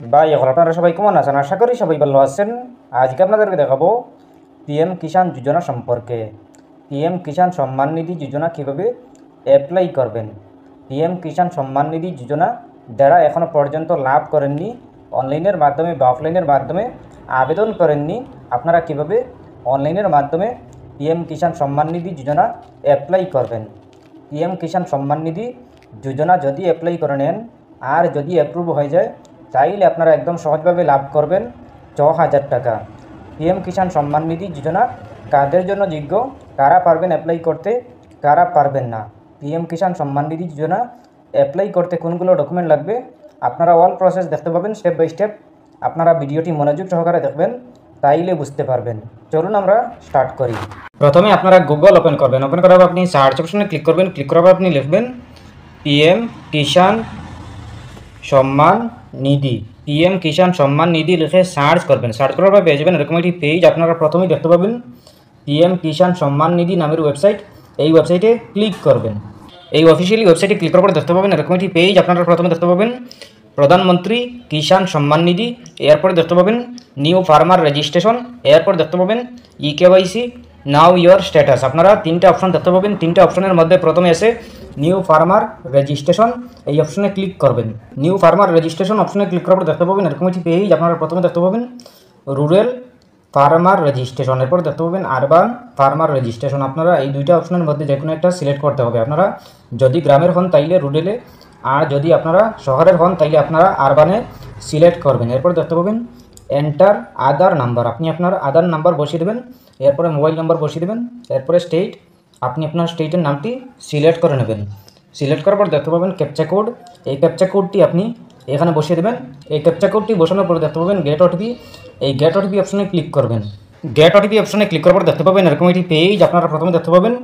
ভাই এখন আপনারা সবাই কেমন আছেন? আশা করি সবাই ভালো আছেন। আজকে আপনাদেরকে দেখাবো পিএম কিষাণ যোজনা সম্পর্কে। পিএম কিষাণ সম্মান নিধি যোজনা কীভাবে অ্যাপ্লাই করবেন। পিএম কিষাণ সম্মান নিধি যোজনা যারা এখনও পর্যন্ত লাভ করেননি, অনলাইনের মাধ্যমে বা অফলাইনের মাধ্যমে আবেদন করেননি, আপনারা কীভাবে অনলাইনের মাধ্যমে পিএম কিষাণ সম্মান নিধি যোজনা অ্যাপ্লাই করবেন। পিএম কিষাণ সম্মান নিধি যোজনা যদি অ্যাপ্লাই করে নেন আর যদি অ্যাপ্রুভ হয়ে যায়, চাইলে আপনারা একদম সহজভাবে লাভ করবেন ৬,০০০ টাকা। পিএম কিষাণ সম্মান নিধি যোজনা কাদের জন্য যোগ্য, কারা পারবেন অ্যাপ্লাই করতে, কারা পারবেন না। পিএম কিষাণ সম্মান নিধি যোজনা অ্যাপ্লাই করতে কোনগুলো ডকুমেন্ট লাগবে আপনারা অল প্রসেস দেখতে পাবেন স্টেপ বাই স্টেপ। আপনারা ভিডিওটি মনোযোগ সহকারে দেখবেন, তাইলে বুঝতে পারবেন। চলুন আমরা স্টার্ট করি। প্রথমে আপনারা গুগল ওপেন করবেন। ওপেন করার পর আপনি সার্চ অপশনে ক্লিক করবেন। ক্লিক করার পর আপনি লিখবেন পিএম কিষাণ সম্মান নিধি। পিএম কিষাণ সম্মান নিধি লিখে সার্চ করবেন। সার্চ করার পর পেয়ে যাবেন এরকম একটি পেজ। আপনারা প্রথমেই দেখতে পাবেন পিএম কিষাণ সম্মান নিধি নামের ওয়েবসাইট। এই ওয়েবসাইটে ক্লিক করবেন। এই অফিসিয়ালি ওয়েবসাইটে ক্লিক করার পর দেখতে পাবেন এরকম একটি পেজ। আপনারা প্রথমে দেখতে পাবেন প্রধানমন্ত্রী কিষাণ সম্মান নিধি, এরপরে দেখতে পাবেন নিউ ফার্মার রেজিস্ট্রেশন, এরপর দেখতে পাবেন ইকেওয়াইসি নাও ইয়োর স্ট্যাটাস। আপনারা তিনটা অপশন দেখতে পাবেন। তিনটা অপশনের মধ্যে প্রথমে এসে নিউ ফার্মার রেজিস্ট্রেশন, এই অপশনে ক্লিক করবেন। নিউ ফার্মার রেজিস্ট্রেশন অপশনে ক্লিক করার পর দেখতে পাবেন এরকম একটি পেজ। আপনারা প্রথমে দেখতে পাবেন রুরাল ফার্মার রেজিস্ট্রেশন, এরপর দেখতে পাবেন আরবান ফার্মার রেজিস্ট্রেশন। আপনারা এই দুইটা অপশনের মধ্যে যে কোনো একটা সিলেক্ট করতে হবে। আপনারা যদি গ্রামের হন তাইলে রুরালে, আর যদি আপনারা শহরের হন তাইলে আপনারা আরবানে সিলেক্ট করবেন। এরপর দেখতে পাবেন এন্টার আধার নাম্বার, আপনি আপনার আধার নাম্বার বসিয়ে দেবেন। এরপরে মোবাইল নাম্বার বসিয়ে দেবেন। এরপরে স্টেট, আপনি আপনার স্টেটের নামটি সিলেক্ট করে নেবেন। সিলেক্ট করার পর দেখতে পাবেন ক্যাপচা কোড, এই ক্যাপচা কোডটি আপনি এখানে বসিয়ে দেবেন। এই ক্যাপচা কোডটি বসানোর পরে দেখতে পাবেন গেট ওটিপি, এই গেট ওটিপি অপশনে ক্লিক করবেন। গেট ওটিপি অপশনে ক্লিক করার পর দেখতে পাবেন এরকম একটি পেজ। আপনারা প্রথমে দেখতে পাবেন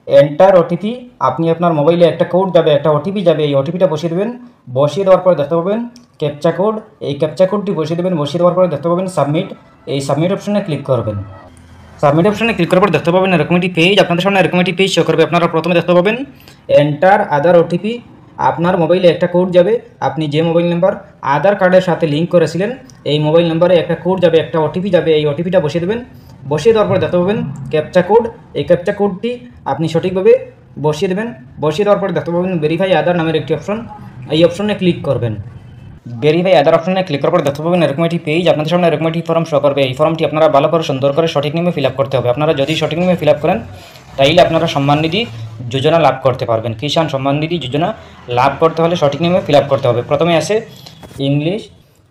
এন্টার ওটিপি, আপনি আপনার মোবাইলে একটা কোড যাবে, একটা ওটিপি যাবে, এই ওটিপিটা বসিয়ে দেবেন। বসিয়ে দেওয়ার পরে দেখতে পাবেন ক্যাপচা কোড, এই ক্যাপচা কোডটি বসিয়ে দেবেন। বসিয়ে দেওয়ার পরে দেখতে পাবেন সাবমিট, এই সাবমিট অপশনে ক্লিক করবেন। সাবমিট অপশনে ক্লিক করার পর দেখতে পাবেন এরকম একটি পেজ। আপনাদের সামনে এরকম একটি পেজ শো করবে। আপনারা প্রথমে দেখতে পাবেন এন্টার আধার ওটিপি, আপনার মোবাইলে একটা কোড যাবে, আপনি যে মোবাইল নাম্বার আধার কার্ডের সাথে লিঙ্ক করেছিলেন এই মোবাইল নাম্বারে একটা কোড যাবে, একটা ওটিপি যাবে, এই ওটিপিটা বসিয়ে দেবেন। বসিয়ে দেওয়ার পর দেখতে পাবেন ক্যাপচা কোড, এই ক্যাপচা কোডটি আপনি সঠিকভাবে বসিয়ে দেবেন। বসিয়ে দেওয়ার পরে দেখতে পাবেন ভেরিফাই আধার নামের একটি অপশন, এই অপশনে ক্লিক করবেন। ভেরিফাই আধার অপশনে ক্লিক করার পর দেখতে পাবেন এরকম একটি পেজ। আপনাদের সামনে এরকম একটি ফর্ম শো করবে। এই ফর্মটি আপনারা ভালো করে সুন্দর করে সঠিক নিয়মে ফিল আপ করতে হবে। আপনারা যদি সঠিক নিয়মে ফিল আপ করেন তাইলে আপনারা সম্মান নিধি যোজনা লাভ করতে পারবেন। কিষাণ সম্মান নিধি যোজনা লাভ করতে হলে সঠিক নিয়মে ফিল আপ করতে হবে। প্রথমে আসে ইংলিশ,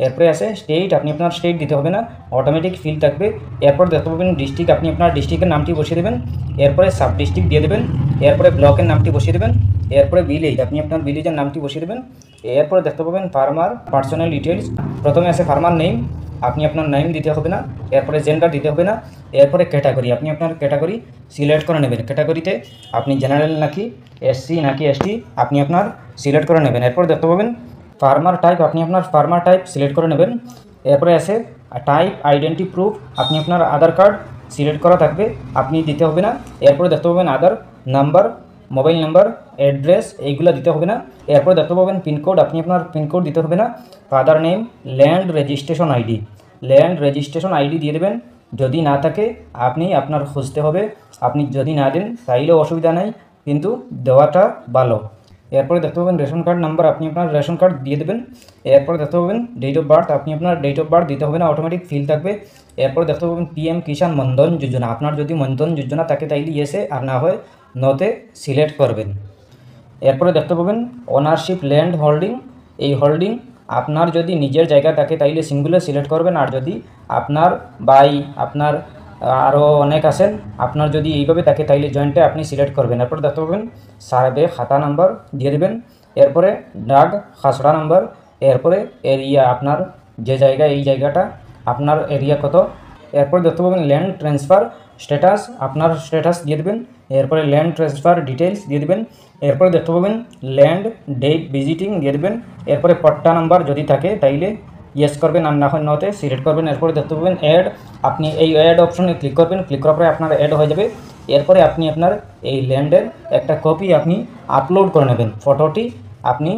এরপরে আসে স্টেট, আপনি আপনার স্টেট দিতে হবে না, অটোমেটিক ফিল থাকবে। এরপর দেখতে পাবেন ডিস্ট্রিক্ট, আপনি আপনার ডিস্ট্রিক্টের নামটি বসিয়ে দেবেন। এরপরে সাব ডিস্ট্রিক্ট দিয়ে দেবেন। এরপরে ব্লকের নামটি বসিয়ে দেবেন। এরপরে ভিলেজ, আপনি আপনার ভিলেজের নামটি বসিয়ে দেবেন। এরপরে দেখতে পাবেন ফার্মার পার্সোনাল ডিটেলস, প্রথমে আছে ফার্মার নেম, আপনি আপনার নেম দিতে হবে না। এরপরে জেন্ডার দিতে হবে না। এরপরে ক্যাটাগরি, আপনি আপনার ক্যাটাগরি সিলেক্ট করে নেবেন। ক্যাটাগরিতে আপনি জেনারেল নাকি এসসি নাকি এসটি আপনি আপনার সিলেক্ট করে নেবেন। এরপর দেখতে পাবেন ফার্মার টাইপ, আপনি আপনার ফার্মার টাইপ সিলেক্ট করে নেবেন। এরপরে আছে টাইপ আইডেন্টি প্রুফ, আপনি আপনার আধার কার্ড সিলেক্ট করা থাকবে, আপনি দিতে হবে না। এরপরে দেখতে পাবেন আধার নাম্বার, মোবাইল নাম্বার, অ্যাড্রেস, এইগুলো দিতে হবে না। এরপরে দেখতে পাবেন পিনকোড, আপনি আপনার পিনকোড দিতে হবে না। Father name, land registration ID, land registration ID দিয়ে দেবেন। যদি না থাকে আপনি আপনার খুঁজতে হবে, আপনি যদি না দেন তাইলেও অসুবিধা নেই, কিন্তু দেওয়াটা ভালো। এরপরে দেখতে পাবেন রেশন কার্ড নাম্বার, আপনি আপনার রেশন কার্ড দিয়ে দেবেন। এরপরে দেখতে পাবেন ডেট অফ বার্থ, আপনি আপনার ডেট অফ বার্থ দিতে হবে না, অটোমেটিক ফিল থাকবে। এরপরে দেখতে পাবেন পিএম কিষাণ মনধন যোজনা, আপনার যদি মনধন যোজনা থাকে তাইলে ইয়েসে, আর না হয় নতে সিলেক্ট করবেন। এরপরে দেখতে পাবেন ওনারশিপ ল্যান্ড হোল্ডিং, এই হোল্ডিং আপনার যদি নিজের জায়গা থাকে তাইলে সিঙ্গুলে সিলেক্ট করবেন, আর যদি আপনার বাই আপনার আরও অনেক আছেন আপনার যদি এইভাবে থাকে তাইলে জয়েন্টে আপনি সিলেক্ট করবেন। এরপর দেখতে পাবেন সার্ভে খাতা নাম্বার দিয়ে দেবেন। এরপরে ডাক খাসড়া নাম্বার, এরপরে এরিয়া, আপনার যে জায়গা এই জায়গাটা আপনার এরিয়া কত। এরপর দেখতে পাবেন ল্যান্ড ট্রান্সফার স্ট্যাটাস, আপনার স্ট্যাটাস দিয়ে দেবেন। এরপরে ল্যান্ড ট্রান্সফার ডিটেলস দিয়ে দেবেন। এরপরে দেখতে পাবেন ল্যান্ড ডেট ভিজিটিং দিয়ে দেবেন। এরপরে পট্টা নাম্বার যদি থাকে তাইলে ইয়েস করবেন, আর না হয় নতে সিলেক্ট করবেন। এরপরে দেখতে পাবেন অ্যাড, আপনি এই অ্যাড অপশনে ক্লিক করবেন। ক্লিক করার পরে আপনার অ্যাড হয়ে যাবে। এরপরে আপনি আপনার এই ল্যান্ডের একটা কপি আপনি আপলোড করে নেবেন। ফটোটি আপনি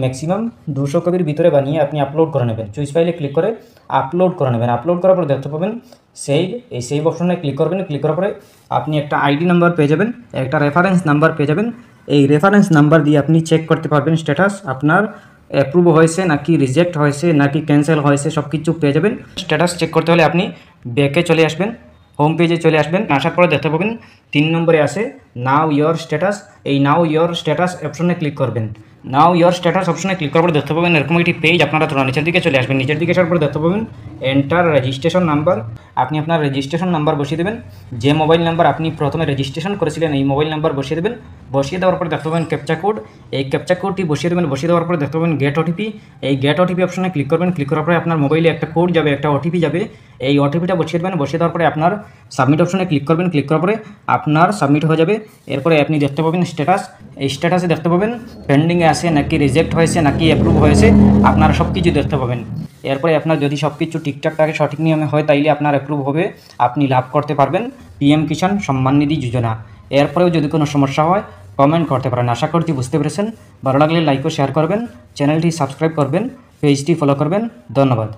ম্যাক্সিমাম 200 কপির ভিতরে বানিয়ে আপনি আপলোড করে নেবেন। চুইস ফাইলে ক্লিক করে আপলোড করে নেবেন। আপলোড করার পর দেখতে পাবেন সেভ, এই সেভ অপশনে ক্লিক করবেন। ক্লিক করার পরে আপনি একটা আইডি নাম্বার পেয়ে যাবেন, একটা রেফারেন্স নাম্বার পেয়ে যাবেন। এই রেফারেন্স নাম্বার দিয়ে আপনি চেক করতে পারবেন স্ট্যাটাস আপনার অ্যাপ্রুভ হয়েছে নাকি রিজেক্ট হয়েছে নাকি ক্যান্সেল হয়েছে, সব কিছু পেয়ে যাবেন। স্ট্যাটাস চেক করতে হলে আপনি ব্যাকে চলে আসবেন, হোম পেজে চলে আসবেন। আসার পরে দেখতে পাবেন 3 নম্বরে আছে নাও ইয়োর স্ট্যাটাস। এই নাও ইয়োর স্ট্যাটাস অপশনে ক্লিক করবেন। নাও ইয়োর স্ট্যাটাস অপশনে ক্লিক করার পরে দেখতে পাবেন এরকম একটি পেজ, আপনারা থোড়া নিচের দিকে চলে আসবেন। নিচের দিকে আসার পরে দেখতে পাবেন এন্টার রেজিস্ট্রেশন নাম্বার। আপনি আপনার রেজিস্ট্রেশন নাম্বার বসিয়ে দেবেন। যে মোবাইল নাম্বার আপনি প্রথমে রেজিস্ট্রেশন করেছিলেন এই মোবাইল নাম্বার বসিয়ে দেবেন। বসিয়ে দেওয়ার পরে দেখতে পাবেন ক্যাপচা কোড, এই ক্যাপচা কোডটি বসিয়ে দেবেন। বসিয়ে দেওয়ার পরে দেখতে পাবেন গেট ওটিপি। এই গেট ওটিপি অপশনে ক্লিক করবেন। ক্লিক করার পরে আপনার মোবাইলে একটা কোড যাবে, একটা ওটিপি যাবে। এই ওটিপিটা বসিয়ে দেবেন। বসিয়ে দেওয়ার পরে আপনার সাবমিট অপশনে ক্লিক করবেন। ক্লিক করার পরে আপনার সাবমিট হয়ে যাবে। এরপরে আপনি দেখতে পাবেন স্ট্যাটাস। এই স্ট্যাটাসে দেখতে পাবেন পেন্ডিংয়ে আছে নাকি রিজেক্ট হয়েছে নাকি অ্যাপ্রুভ হয়েছে, আপনারা সব কিছু দেখতে পাবেন। এরপরে আপনার যদি সব কিছু ঠিকঠাক থাকে, সঠিক নিয়মে হয়, তাইলে আপনার অ্যাপ্রুভ হবে, আপনি লাভ করতে পারবেন পিএম কিষাণ সম্মান নিধি যোজনা। এরপরেও যদি কোনো সমস্যা হয় কমেন্ট করতে পারেন। আশা করছি বুঝতে পেরেছেন। ভালো লাগলে লাইক ও শেয়ার করবেন, চ্যানেলটি সাবস্ক্রাইব করবেন, পেজটি ফলো করবেন। ধন্যবাদ।